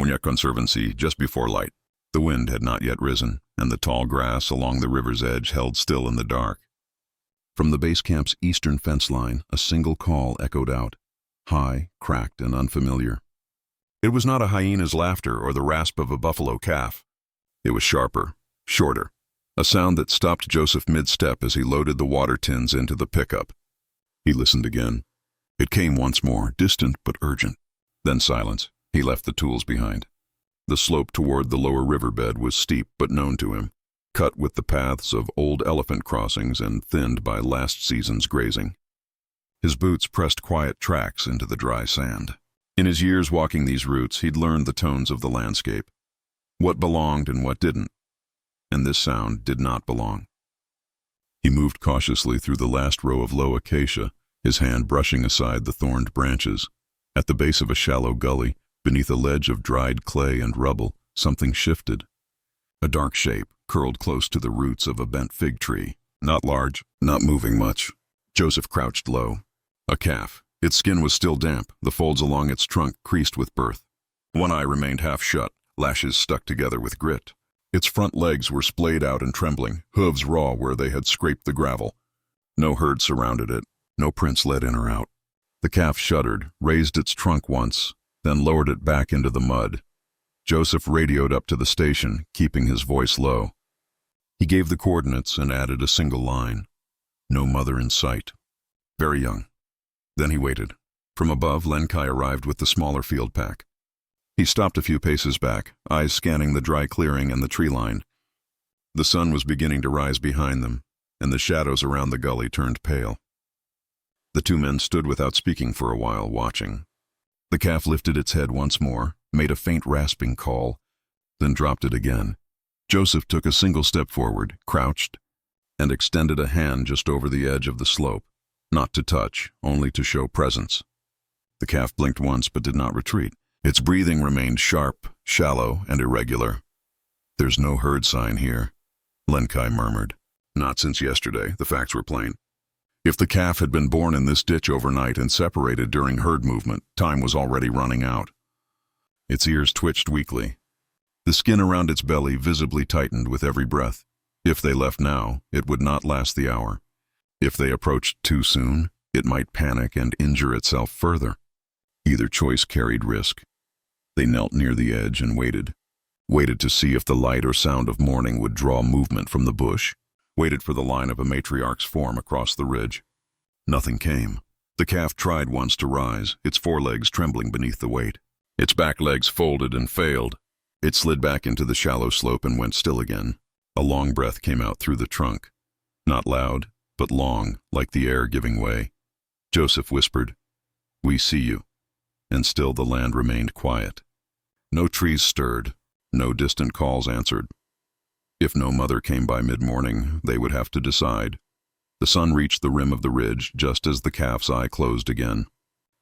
Chamonix Conservancy just before light. The wind had not yet risen, and the tall grass along the river's edge held still in the dark. From the base camp's eastern fence line, a single call echoed out, high, cracked, and unfamiliar. It was not a hyena's laughter or the rasp of a buffalo calf. It was sharper, shorter, a sound that stopped Joseph mid-step as he loaded the water tins into the pickup. He listened again. It came once more, distant but urgent. Then silence. He left the tools behind. The slope toward the lower riverbed was steep but known to him, cut with the paths of old elephant crossings and thinned by last season's grazing. His boots pressed quiet tracks into the dry sand. In his years walking these routes, he'd learned the tones of the landscape, what belonged and what didn't, and this sound did not belong. He moved cautiously through the last row of low acacia, his hand brushing aside the thorned branches. At the base of a shallow gully, beneath a ledge of dried clay and rubble, something shifted. A dark shape curled close to the roots of a bent fig tree, not large, not moving much. Joseph crouched low. A calf. Its skin was still damp, the folds along its trunk creased with birth. One eye remained half shut, lashes stuck together with grit. Its front legs were splayed out and trembling, hooves raw where they had scraped the gravel. No herd surrounded it, no prints led in or out. The calf shuddered, raised its trunk once, then lowered it back into the mud. Joseph radioed up to the station, keeping his voice low. He gave the coordinates and added a single line. No mother in sight. Very young. Then he waited. From above, Lenkai arrived with the smaller field pack. He stopped a few paces back, eyes scanning the dry clearing and the tree line. The sun was beginning to rise behind them, and the shadows around the gully turned pale. The two men stood without speaking for a while, watching. The calf lifted its head once more, made a faint rasping call, then dropped it again. Joseph took a single step forward, crouched, and extended a hand just over the edge of the slope, not to touch, only to show presence. The calf blinked once but did not retreat. Its breathing remained sharp, shallow, and irregular. "There's no herd sign here," Lenkai murmured. "Not since yesterday, the facts were plain. If the calf had been born in this ditch overnight and separated during herd movement, time was already running out." Its ears twitched weakly. The skin around its belly visibly tightened with every breath. If they left now, it would not last the hour. If they approached too soon, it might panic and injure itself further. Either choice carried risk. They knelt near the edge and waited to see if the light or sound of morning would draw movement from the bush, waited for the line of a matriarch's form across the ridge. Nothing came. The calf tried once to rise, its forelegs trembling beneath the weight. Its back legs folded and failed. It slid back into the shallow slope and went still again. A long breath came out through the trunk. Not loud, but long, like the air giving way. Joseph whispered, "We see you." And still the land remained quiet. No trees stirred, no distant calls answered. If no mother came by mid-morning, they would have to decide. The sun reached the rim of the ridge just as the calf's eye closed again.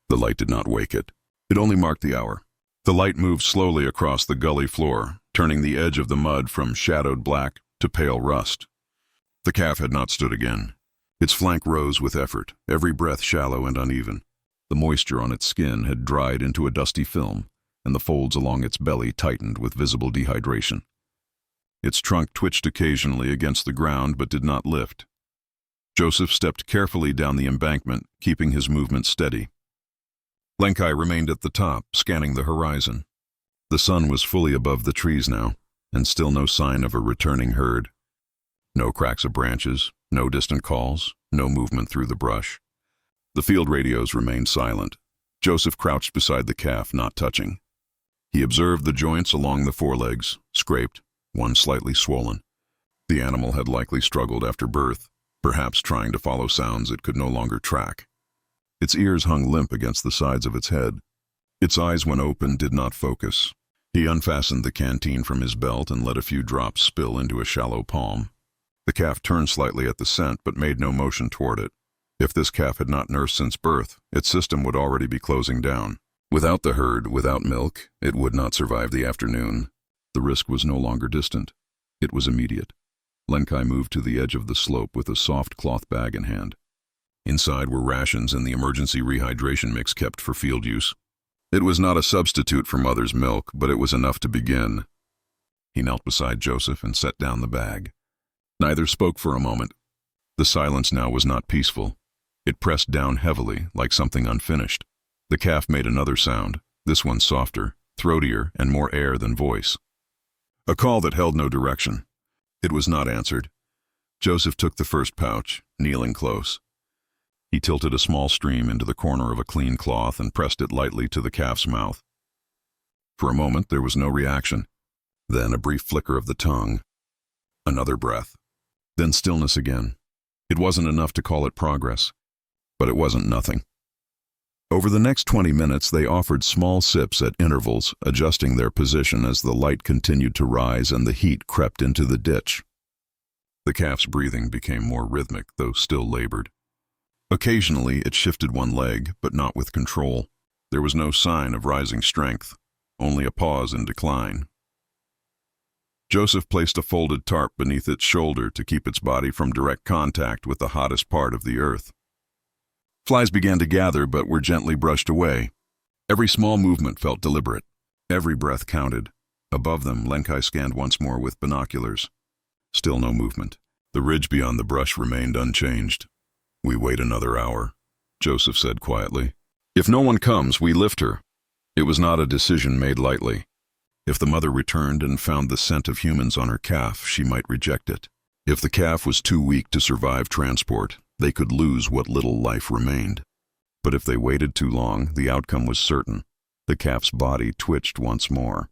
The light did not wake it. It only marked the hour. The light moved slowly across the gully floor, turning the edge of the mud from shadowed black to pale rust. The calf had not stood again. Its flank rose with effort, every breath shallow and uneven. The moisture on its skin had dried into a dusty film, and the folds along its belly tightened with visible dehydration. Its trunk twitched occasionally against the ground but did not lift. Joseph stepped carefully down the embankment, keeping his movement steady. Lenkai remained at the top, scanning the horizon. The sun was fully above the trees now, and still no sign of a returning herd. No cracks of branches, no distant calls, no movement through the brush. The field radios remained silent. Joseph crouched beside the calf, not touching. He observed the joints along the forelegs, scraped, one slightly swollen. The animal had likely struggled after birth, perhaps trying to follow sounds it could no longer track. Its ears hung limp against the sides of its head. Its eyes, when open, did not focus. He unfastened the canteen from his belt and let a few drops spill into a shallow palm. The calf turned slightly at the scent but made no motion toward it. If this calf had not nursed since birth, its system would already be closing down. Without the herd, without milk, it would not survive the afternoon. The risk was no longer distant. It was immediate. Lenkai moved to the edge of the slope with a soft cloth bag in hand. Inside were rations and the emergency rehydration mix kept for field use. It was not a substitute for mother's milk, but it was enough to begin. He knelt beside Joseph and set down the bag. Neither spoke for a moment. The silence now was not peaceful. It pressed down heavily, like something unfinished. The calf made another sound, this one softer, throatier, and more air than voice. A call that held no direction. It was not answered. Joseph took the first pouch, kneeling close. He tilted a small stream into the corner of a clean cloth and pressed it lightly to the calf's mouth. For a moment there was no reaction. Then a brief flicker of the tongue. Another breath. Then stillness again. It wasn't enough to call it progress, but it wasn't nothing. Over the next 20 minutes they offered small sips at intervals, adjusting their position as the light continued to rise and the heat crept into the ditch. The calf's breathing became more rhythmic, though still labored. Occasionally it shifted one leg, but not with control. There was no sign of rising strength, only a pause in decline. Joseph placed a folded tarp beneath its shoulder to keep its body from direct contact with the hottest part of the earth. Flies began to gather, but were gently brushed away. Every small movement felt deliberate. Every breath counted. Above them, Lenkai scanned once more with binoculars. Still no movement. The ridge beyond the brush remained unchanged. "We wait another hour," Joseph said quietly. "If no one comes, we lift her." It was not a decision made lightly. If the mother returned and found the scent of humans on her calf, she might reject it. If the calf was too weak to survive transport, they could lose what little life remained. But if they waited too long, the outcome was certain. The calf's body twitched once more.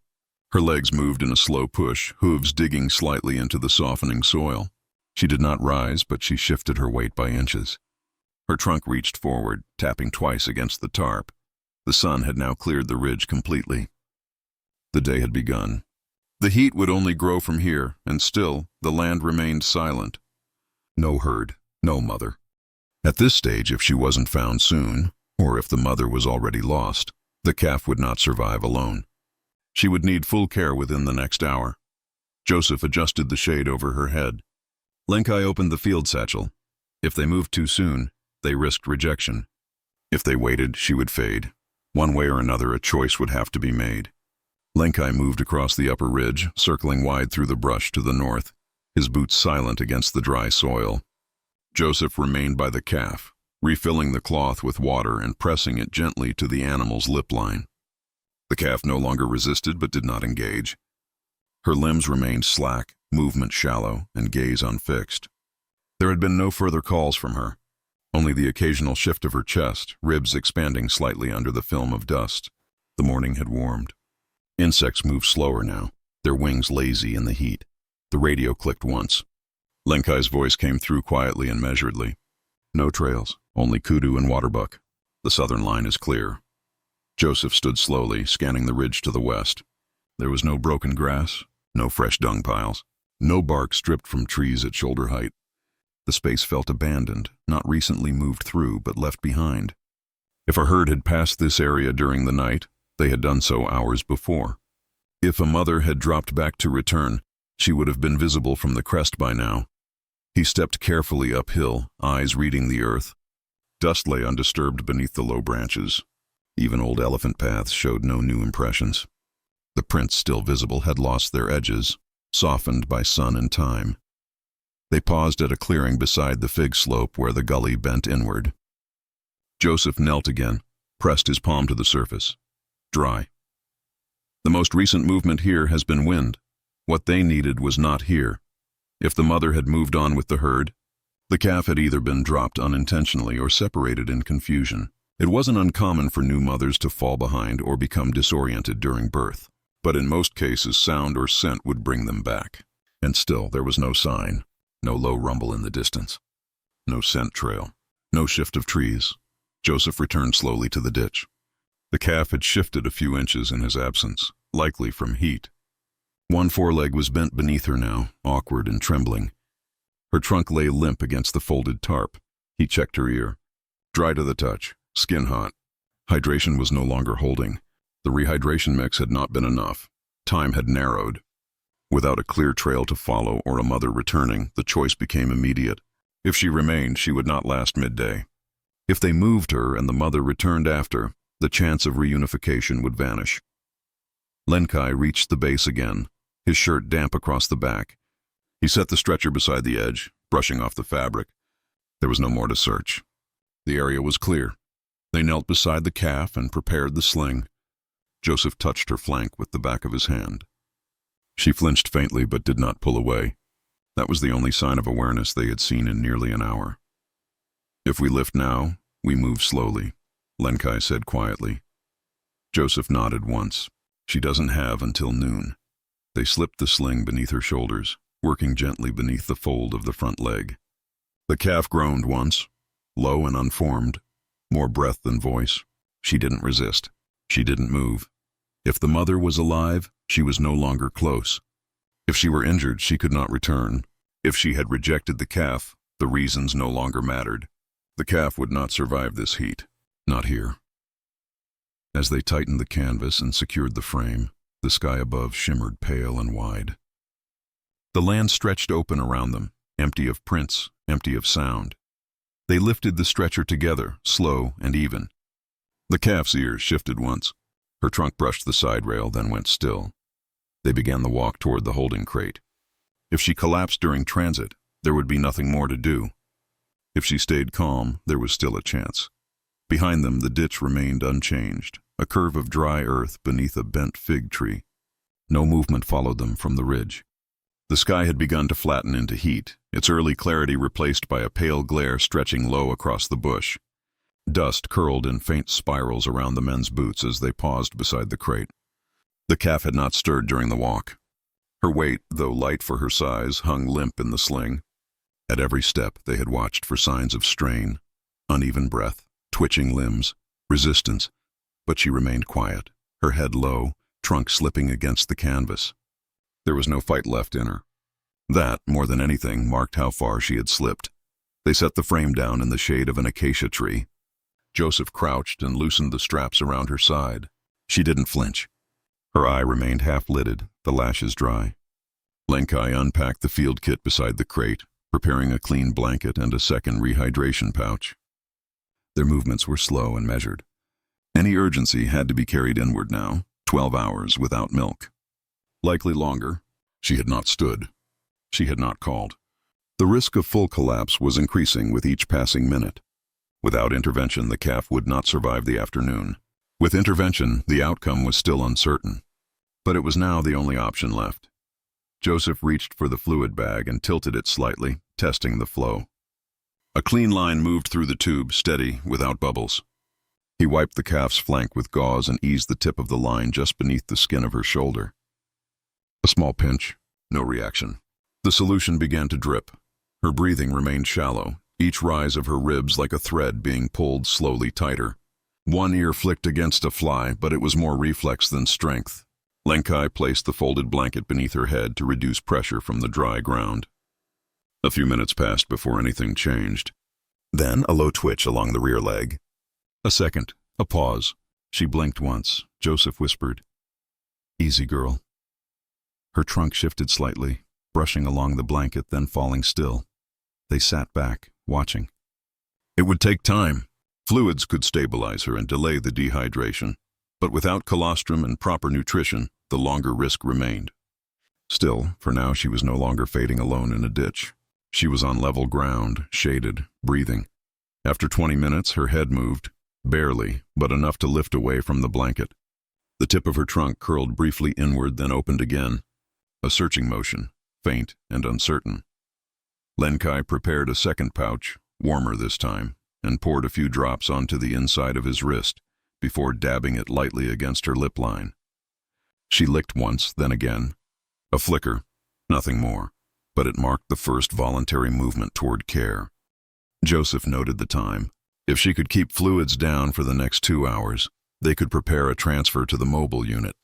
Her legs moved in a slow push, hooves digging slightly into the softening soil. She did not rise, but she shifted her weight by inches. Her trunk reached forward, tapping twice against the tarp. The sun had now cleared the ridge completely. The day had begun. The heat would only grow from here, and still the land remained silent. No herd, no mother. At this stage, if she wasn't found soon, or if the mother was already lost, the calf would not survive alone. She would need full care within the next hour. Joseph adjusted the shade over her head. Lenkai opened the field satchel. If they moved too soon, they risked rejection. If they waited, she would fade. One way or another, a choice would have to be made. Lenkai moved across the upper ridge, circling wide through the brush to the north, his boots silent against the dry soil. Joseph remained by the calf, refilling the cloth with water and pressing it gently to the animal's lip line. The calf no longer resisted but did not engage. Her limbs remained slack, movement shallow, and gaze unfixed. There had been no further calls from her, only the occasional shift of her chest, ribs expanding slightly under the film of dust. The morning had warmed. Insects moved slower now, their wings lazy in the heat. The radio clicked once. Lenkai's voice came through quietly and measuredly. "No trails, only kudu and waterbuck. The southern line is clear." Joseph stood slowly, scanning the ridge to the west. There was no broken grass, no fresh dung piles, no bark stripped from trees at shoulder height. The space felt abandoned, not recently moved through, but left behind. If a herd had passed this area during the night, they had done so hours before. If a mother had dropped back to return, she would have been visible from the crest by now. He stepped carefully uphill, eyes reading the earth. Dust lay undisturbed beneath the low branches. Even old elephant paths showed no new impressions. The prints still visible had lost their edges, softened by sun and time. They paused at a clearing beside the fig slope where the gully bent inward. Joseph knelt again, pressed his palm to the surface. Dry. The most recent movement here has been wind. What they needed was not here. If the mother had moved on with the herd, the calf had either been dropped unintentionally or separated in confusion. It wasn't uncommon for new mothers to fall behind or become disoriented during birth, but in most cases sound or scent would bring them back. And still there was no sign, no low rumble in the distance, no scent trail, no shift of trees. Joseph returned slowly to the ditch. The calf had shifted a few inches in his absence, likely from heat. One foreleg was bent beneath her now, awkward and trembling. Her trunk lay limp against the folded tarp. He checked her ear. Dry to the touch, skin hot. Hydration was no longer holding. The rehydration mix had not been enough. Time had narrowed. Without a clear trail to follow or a mother returning, the choice became immediate. If she remained, she would not last midday. If they moved her and the mother returned after, the chance of reunification would vanish. Lenkai reached the base again, his shirt damp across the back. He set the stretcher beside the edge, brushing off the fabric. There was no more to search. The area was clear. They knelt beside the calf and prepared the sling. Joseph touched her flank with the back of his hand. She flinched faintly but did not pull away. That was the only sign of awareness they had seen in nearly an hour. "If we lift now, we move slowly," Lenkai said quietly. Joseph nodded once. "She doesn't have until noon." They slipped the sling beneath her shoulders, working gently beneath the fold of the front leg. The calf groaned once, low and unformed, more breath than voice. She didn't resist. She didn't move. If the mother was alive, she was no longer close. If she were injured, she could not return. If she had rejected the calf, the reasons no longer mattered. The calf would not survive this heat. Not here. As they tightened the canvas and secured the frame, the sky above shimmered pale and wide. The land stretched open around them, empty of prints, empty of sound. They lifted the stretcher together, slow and even. The calf's ears shifted once. Her trunk brushed the side rail, then went still. They began the walk toward the holding crate. If she collapsed during transit, there would be nothing more to do. If she stayed calm, there was still a chance. Behind them, the ditch remained unchanged, a curve of dry earth beneath a bent fig tree. No movement followed them from the ridge. The sky had begun to flatten into heat, its early clarity replaced by a pale glare stretching low across the bush. Dust curled in faint spirals around the men's boots as they paused beside the crate. The calf had not stirred during the walk. Her weight, though light for her size, hung limp in the sling. At every step, they had watched for signs of strain, uneven breath, twitching limbs, resistance, but she remained quiet, her head low, trunk slipping against the canvas. There was no fight left in her. That, more than anything, marked how far she had slipped. They set the frame down in the shade of an acacia tree. Joseph crouched and loosened the straps around her side. She didn't flinch. Her eye remained half-lidded, the lashes dry. Lenkai unpacked the field kit beside the crate, preparing a clean blanket and a second rehydration pouch. Their movements were slow and measured. Any urgency had to be carried inward now, 12 hours without milk. Likely longer. She had not stood. She had not called. The risk of full collapse was increasing with each passing minute. Without intervention, the calf would not survive the afternoon. With intervention, the outcome was still uncertain. But it was now the only option left. Joseph reached for the fluid bag and tilted it slightly, testing the flow. A clean line moved through the tube, steady, without bubbles. He wiped the calf's flank with gauze and eased the tip of the line just beneath the skin of her shoulder. A small pinch, no reaction. The solution began to drip. Her breathing remained shallow, each rise of her ribs like a thread being pulled slowly tighter. One ear flicked against a fly, but it was more reflex than strength. Lenkai placed the folded blanket beneath her head to reduce pressure from the dry ground. A few minutes passed before anything changed. Then a low twitch along the rear leg. A second, a pause. She blinked once. Joseph whispered, "Easy, girl." Her trunk shifted slightly, brushing along the blanket, then falling still. They sat back, watching. It would take time. Fluids could stabilize her and delay the dehydration, but without colostrum and proper nutrition, the longer risk remained. Still, for now she was no longer fading alone in a ditch. She was on level ground, shaded, breathing. After 20 minutes, her head moved, barely, but enough to lift away from the blanket. The tip of her trunk curled briefly inward, then opened again. A searching motion, faint and uncertain. Lenkai prepared a second pouch, warmer this time, and poured a few drops onto the inside of his wrist before dabbing it lightly against her lip line. She licked once, then again. A flicker, nothing more, but it marked the first voluntary movement toward care. Joseph noted the time. If she could keep fluids down for the next 2 hours, they could prepare a transfer to the mobile unit.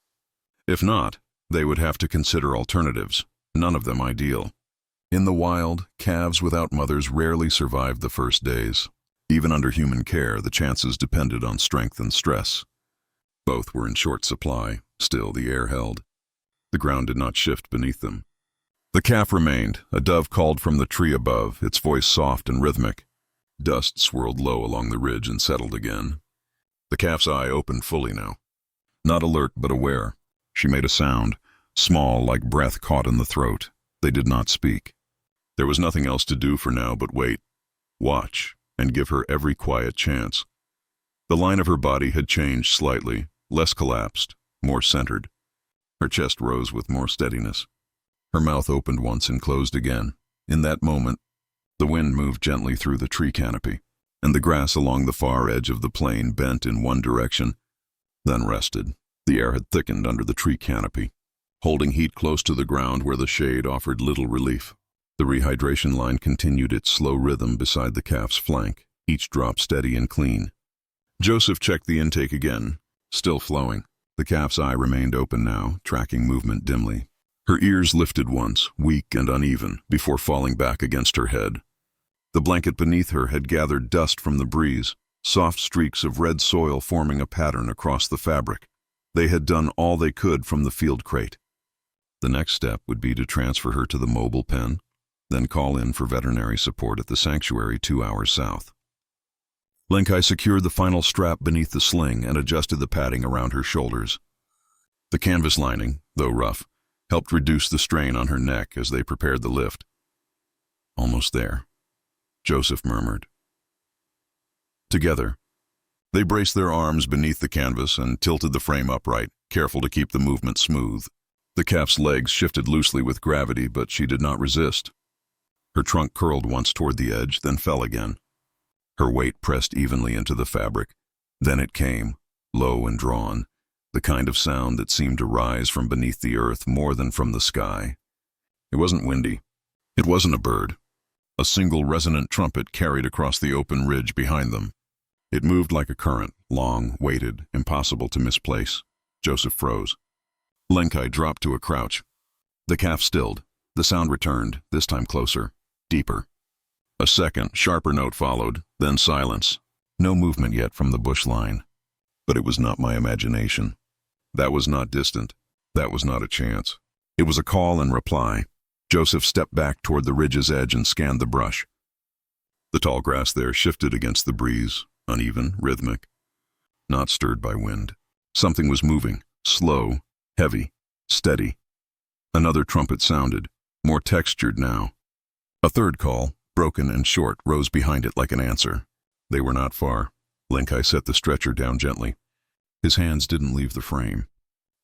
If not, they would have to consider alternatives, none of them ideal. In the wild, calves without mothers rarely survived the first days. Even under human care, the chances depended on strength and stress. Both were in short supply, still the air held. The ground did not shift beneath them. The calf remained. A dove called from the tree above, its voice soft and rhythmic. Dust swirled low along the ridge and settled again. The calf's eye opened fully now. Not alert, but aware. She made a sound, small like breath caught in the throat. They did not speak. There was nothing else to do for now but wait, watch, and give her every quiet chance. The line of her body had changed slightly, less collapsed, more centered. Her chest rose with more steadiness. Her mouth opened once and closed again. In that moment, the wind moved gently through the tree canopy, and the grass along the far edge of the plain bent in one direction, then rested. The air had thickened under the tree canopy, holding heat close to the ground where the shade offered little relief. The rehydration line continued its slow rhythm beside the calf's flank, each drop steady and clean. Joseph checked the intake again, still flowing. The calf's eye remained open now, tracking movement dimly. Her ears lifted once, weak and uneven, before falling back against her head. The blanket beneath her had gathered dust from the breeze, soft streaks of red soil forming a pattern across the fabric. They had done all they could from the field crate. The next step would be to transfer her to the mobile pen, then call in for veterinary support at the sanctuary 2 hours south. Lenkai secured the final strap beneath the sling and adjusted the padding around her shoulders. The canvas lining, though rough, helped reduce the strain on her neck as they prepared the lift. "Almost there," Joseph murmured. Together, they braced their arms beneath the canvas and tilted the frame upright, careful to keep the movement smooth. The calf's legs shifted loosely with gravity, but she did not resist. Her trunk curled once toward the edge, then fell again. Her weight pressed evenly into the fabric. Then it came, low and drawn, the kind of sound that seemed to rise from beneath the earth more than from the sky. It wasn't windy. It wasn't a bird. A single resonant trumpet carried across the open ridge behind them. It moved like a current, long, weighted, impossible to misplace. Joseph froze. Lenkai dropped to a crouch. The calf stilled. The sound returned, this time closer, deeper. A second, sharper note followed, then silence. No movement yet from the bush line. But it was not my imagination. That was not distant. That was not a chance. It was a call and reply. Joseph stepped back toward the ridge's edge and scanned the brush. The tall grass there shifted against the breeze, uneven, rhythmic, not stirred by wind. Something was moving, slow, heavy, steady. Another trumpet sounded, more textured now. A third call, broken and short, rose behind it like an answer. They were not far. Lenkai set the stretcher down gently. His hands didn't leave the frame.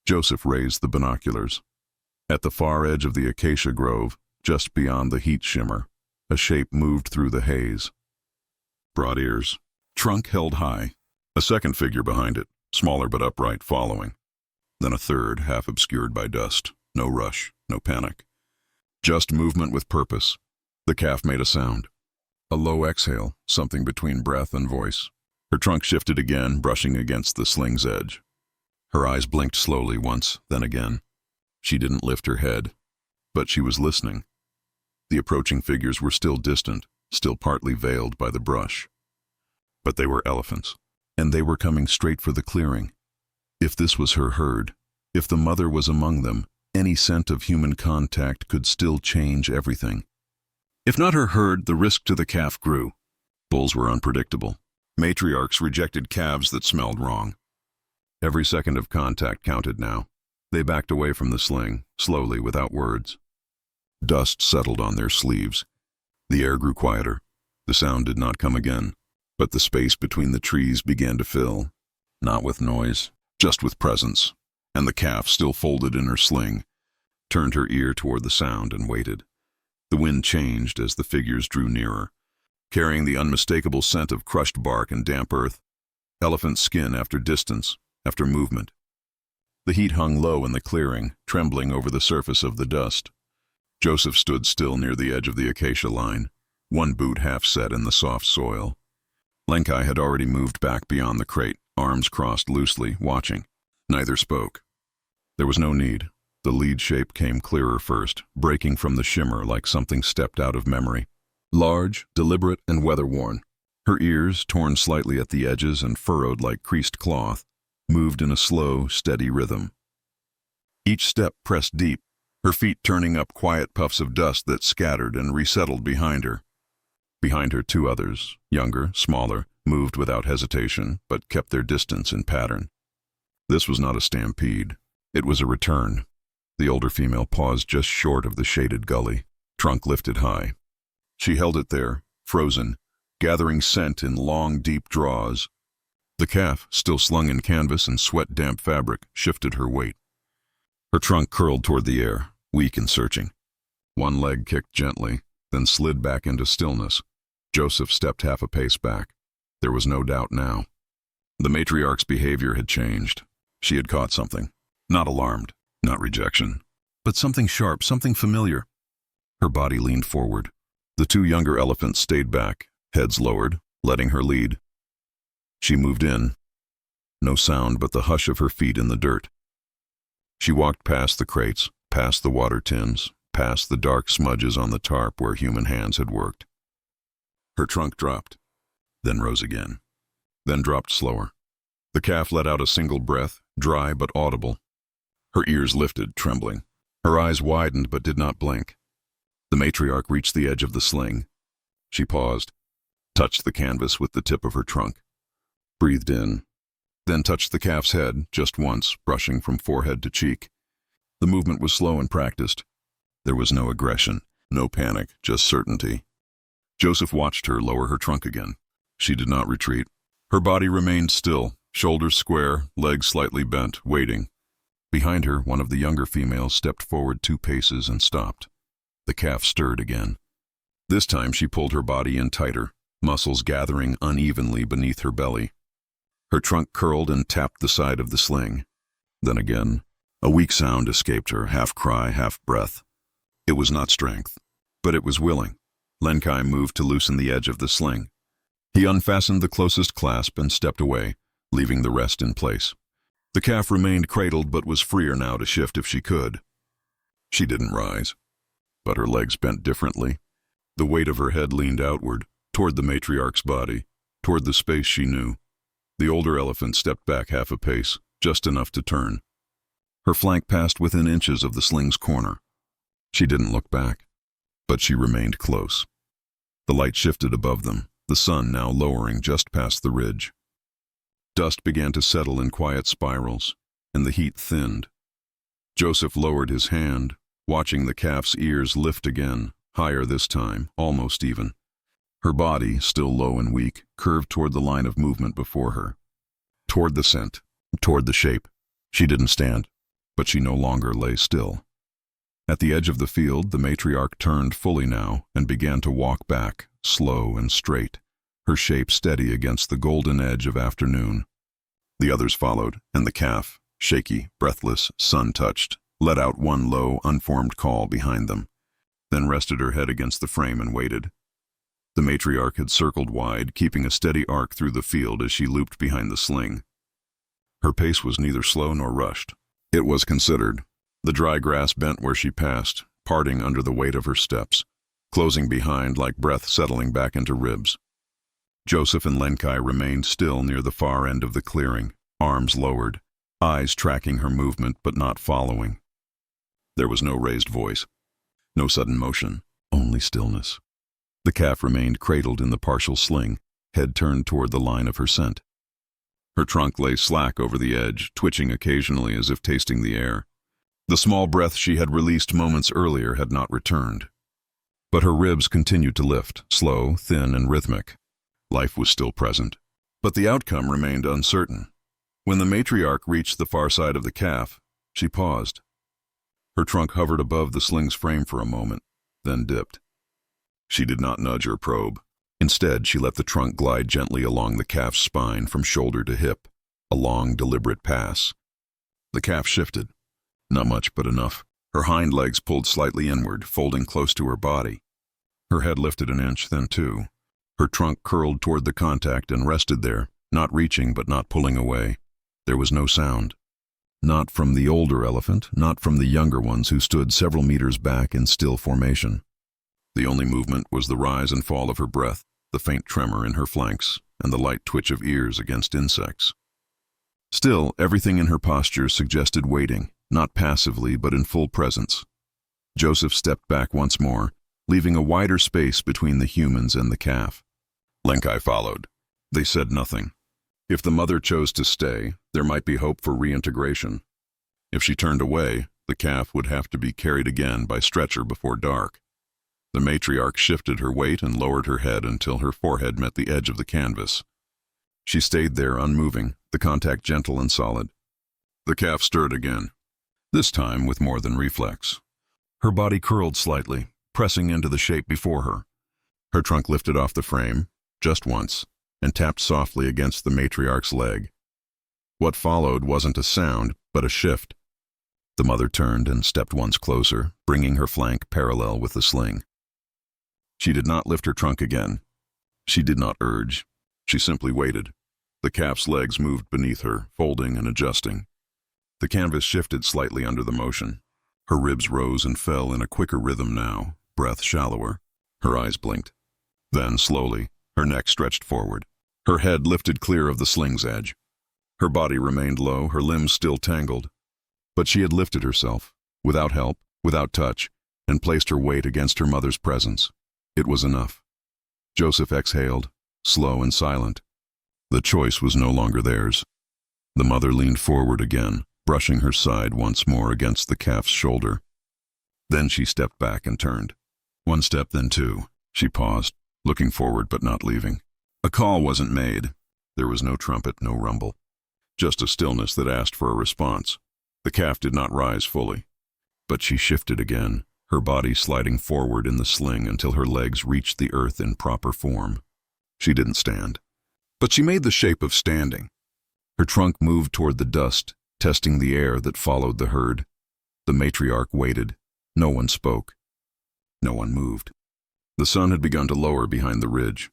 Joseph raised the binoculars. At the far edge of the acacia grove, just beyond the heat shimmer, a shape moved through the haze. Broad ears, trunk held high. A second figure behind it, smaller but upright, following. Then a third, half obscured by dust. No rush, no panic. Just movement with purpose. The calf made a sound. A low exhale, something between breath and voice. Her trunk shifted again, brushing against the sling's edge. Her eyes blinked slowly once, then again. She didn't lift her head, but she was listening. The approaching figures were still distant, still partly veiled by the brush. But they were elephants, and they were coming straight for the clearing. If this was her herd, if the mother was among them, any scent of human contact could still change everything. If not her herd, the risk to the calf grew. Bulls were unpredictable. Matriarchs rejected calves that smelled wrong. Every second of contact counted now. They backed away from the sling, slowly, without words. Dust settled on their sleeves. The air grew quieter. The sound did not come again, but the space between the trees began to fill, not with noise, just with presence. And the calf, still folded in her sling, turned her ear toward the sound and waited. The wind changed as the figures drew nearer, carrying the unmistakable scent of crushed bark and damp earth, elephant skin after distance, after movement. The heat hung low in the clearing, trembling over the surface of the dust. Joseph stood still near the edge of the acacia line, one boot half set in the soft soil. Lenkai had already moved back beyond the crate, arms crossed loosely, watching. Neither spoke. There was no need. The lead shape came clearer first, breaking from the shimmer like something stepped out of memory. Large, deliberate, and weather-worn. Her ears, torn slightly at the edges and furrowed like creased cloth, moved in a slow, steady rhythm. Each step pressed deep, her feet turning up quiet puffs of dust that scattered and resettled behind her. Behind her, two others, younger, smaller, moved without hesitation, but kept their distance in pattern. This was not a stampede. It was a return. The older female paused just short of the shaded gully, trunk lifted high. She held it there, frozen, gathering scent in long, deep draws. The calf, still slung in canvas and sweat-damp fabric, shifted her weight. Her trunk curled toward the air, weak and searching. One leg kicked gently, then slid back into stillness. Joseph stepped half a pace back. There was no doubt now. The matriarch's behavior had changed. She had caught something. Not alarmed, not rejection, but something sharp, something familiar. Her body leaned forward. The two younger elephants stayed back, heads lowered, letting her lead. She moved in. No sound but the hush of her feet in the dirt. She walked past the crates, past the water tins, past the dark smudges on the tarp where human hands had worked. Her trunk dropped, then rose again, then dropped slower. The calf let out a single breath, dry but audible. Her ears lifted, trembling. Her eyes widened but did not blink. The matriarch reached the edge of the sling. She paused, touched the canvas with the tip of her trunk, breathed in, then touched the calf's head just once, brushing from forehead to cheek. The movement was slow and practiced. There was no aggression, no panic, just certainty. Joseph watched her lower her trunk again. She did not retreat. Her body remained still, shoulders square, legs slightly bent, waiting. Behind her, one of the younger females stepped forward 2 paces and stopped. The calf stirred again. This time she pulled her body in tighter, muscles gathering unevenly beneath her belly. Her trunk curled and tapped the side of the sling. Then again, a weak sound escaped her, half cry, half breath. It was not strength, but it was willing. Lenkai moved to loosen the edge of the sling. He unfastened the closest clasp and stepped away, leaving the rest in place. The calf remained cradled but was freer now to shift if she could. She didn't rise, but her legs bent differently. The weight of her head leaned outward, toward the matriarch's body, toward the space she knew. The older elephant stepped back half a pace, just enough to turn. Her flank passed within inches of the sling's corner. She didn't look back, but she remained close. The light shifted above them, the sun now lowering just past the ridge. Dust began to settle in quiet spirals, and the heat thinned. Joseph lowered his hand, watching the calf's ears lift again, higher this time, almost even. Her body, still low and weak, curved toward the line of movement before her. Toward the scent, toward the shape. She didn't stand, but she no longer lay still. At the edge of the field, the matriarch turned fully now and began to walk back, slow and straight, her shape steady against the golden edge of afternoon. The others followed, and the calf, shaky, breathless, sun-touched, let out one low, unformed call behind them, then rested her head against the frame and waited. The matriarch had circled wide, keeping a steady arc through the field as she looped behind the sling. Her pace was neither slow nor rushed. It was considered. The dry grass bent where she passed, parting under the weight of her steps, closing behind like breath settling back into ribs. Joseph and Lenkai remained still near the far end of the clearing, arms lowered, eyes tracking her movement but not following. There was no raised voice, no sudden motion, only stillness. The calf remained cradled in the partial sling, head turned toward the line of her scent. Her trunk lay slack over the edge, twitching occasionally as if tasting the air. The small breath she had released moments earlier had not returned. But her ribs continued to lift, slow, thin, and rhythmic. Life was still present, but the outcome remained uncertain. When the matriarch reached the far side of the calf, she paused. Her trunk hovered above the sling's frame for a moment, then dipped. She did not nudge or probe. Instead, she let the trunk glide gently along the calf's spine from shoulder to hip, a long, deliberate pass. The calf shifted. Not much, but enough. Her hind legs pulled slightly inward, folding close to her body. Her head lifted an inch, then 2. Her trunk curled toward the contact and rested there, not reaching but not pulling away. There was no sound. Not from the older elephant, not from the younger ones who stood several meters back in still formation. The only movement was the rise and fall of her breath, the faint tremor in her flanks, and the light twitch of ears against insects. Still, everything in her posture suggested waiting, not passively but in full presence. Joseph stepped back once more, leaving a wider space between the humans and the calf. Lenkai followed. They said nothing. If the mother chose to stay, there might be hope for reintegration. If she turned away, the calf would have to be carried again by stretcher before dark. The matriarch shifted her weight and lowered her head until her forehead met the edge of the canvas. She stayed there unmoving, the contact gentle and solid. The calf stirred again, this time with more than reflex. Her body curled slightly, pressing into the shape before her. Her trunk lifted off the frame, just once, and tapped softly against the matriarch's leg. What followed wasn't a sound, but a shift. The mother turned and stepped once closer, bringing her flank parallel with the sling. She did not lift her trunk again. She did not urge. She simply waited. The calf's legs moved beneath her, folding and adjusting. The canvas shifted slightly under the motion. Her ribs rose and fell in a quicker rhythm now, breath shallower. Her eyes blinked. Then, slowly, her neck stretched forward. Her head lifted clear of the sling's edge. Her body remained low, her limbs still tangled. But she had lifted herself, without help, without touch, and placed her weight against her mother's presence. It was enough. Joseph exhaled, slow and silent. The choice was no longer theirs. The mother leaned forward again, brushing her side once more against the calf's shoulder. Then she stepped back and turned. One step, then two. She paused, looking forward but not leaving. A call wasn't made. There was no trumpet, no rumble. Just a stillness that asked for a response. The calf did not rise fully. But she shifted again, her body sliding forward in the sling until her legs reached the earth in proper form. She didn't stand. But she made the shape of standing. Her trunk moved toward the dust, testing the air that followed the herd. The matriarch waited. No one spoke. No one moved. The sun had begun to lower behind the ridge.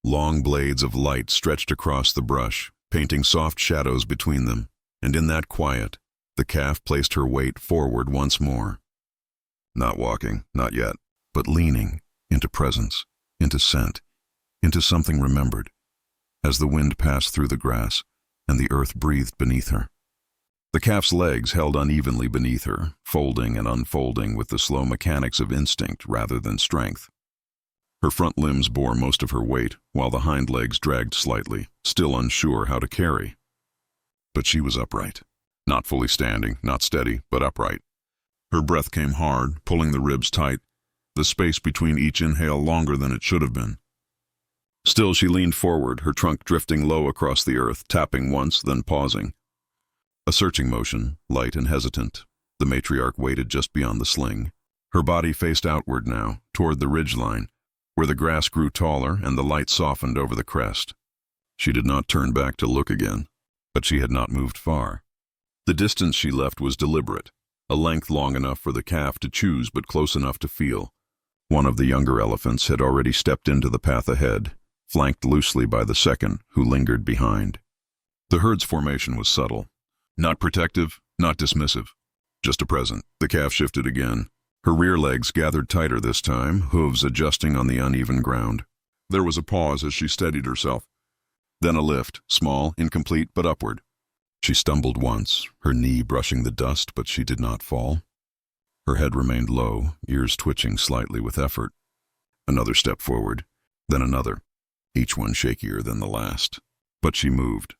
Long blades of light stretched across the brush, painting soft shadows between them, and in that quiet, the calf placed her weight forward once more. Not walking, not yet, but leaning into presence, into scent, into something remembered, as the wind passed through the grass and the earth breathed beneath her. The calf's legs held unevenly beneath her, folding and unfolding with the slow mechanics of instinct rather than strength. Her front limbs bore most of her weight, while the hind legs dragged slightly, still unsure how to carry. But she was upright. Not fully standing, not steady, but upright. Her breath came hard, pulling the ribs tight, the space between each inhale longer than it should have been. Still she leaned forward, her trunk drifting low across the earth, tapping once, then pausing. A searching motion, light and hesitant. The matriarch waited just beyond the sling. Her body faced outward now, toward the ridgeline, where the grass grew taller and the light softened over the crest. She did not turn back to look again, but she had not moved far. The distance she left was deliberate, a length long enough for the calf to choose but close enough to feel. One of the younger elephants had already stepped into the path ahead, flanked loosely by the second, who lingered behind. The herd's formation was subtle. Not protective, not dismissive. Just a present. The calf shifted again. Her rear legs gathered tighter this time, hooves adjusting on the uneven ground. There was a pause as she steadied herself. Then a lift, small, incomplete, but upward. She stumbled once, her knee brushing the dust, but she did not fall. Her head remained low, ears twitching slightly with effort. Another step forward, then another, each one shakier than the last. But she moved.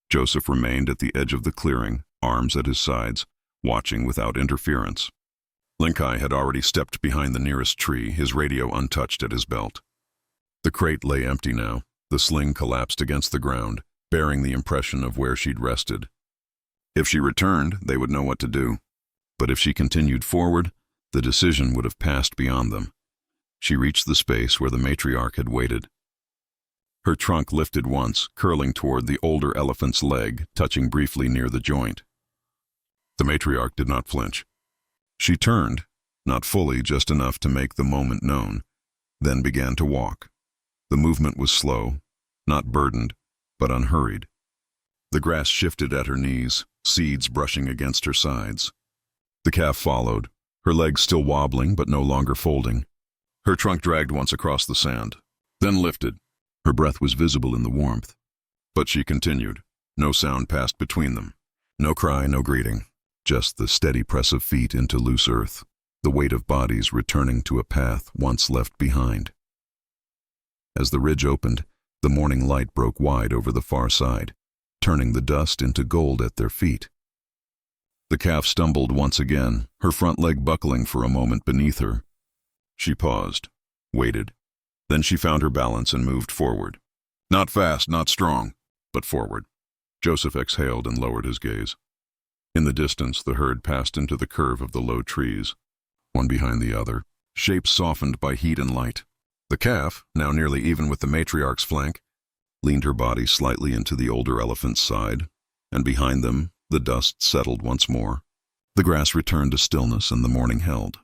Joseph remained at the edge of the clearing, arms at his sides, watching without interference. Linkai had already stepped behind the nearest tree, his radio untouched at his belt. The crate lay empty now, the sling collapsed against the ground, bearing the impression of where she'd rested. If she returned, they would know what to do. But if she continued forward, the decision would have passed beyond them. She reached the space where the matriarch had waited. Her trunk lifted once, curling toward the older elephant's leg, touching briefly near the joint. The matriarch did not flinch. She turned, not fully, just enough to make the moment known, then began to walk. The movement was slow, not burdened, but unhurried. The grass shifted at her knees, seeds brushing against her sides. The calf followed, her legs still wobbling but no longer folding. Her trunk dragged once across the sand, then lifted. Her breath was visible in the warmth. But she continued. No sound passed between them. No cry, no greeting. Just the steady press of feet into loose earth, the weight of bodies returning to a path once left behind. As the ridge opened, The morning light broke wide over the far side, turning the dust into gold at their feet. The calf stumbled once again, her front leg buckling for a moment beneath her. She paused, waited. Then she found her balance and moved forward. Not fast, not strong, but forward. Joseph exhaled and lowered his gaze. In the distance, the herd passed into the curve of the low trees, one behind the other, shapes softened by heat and light. The calf, now nearly even with the matriarch's flank, leaned her body slightly into the older elephant's side, and behind them, the dust settled once more. The grass returned to stillness and the morning held.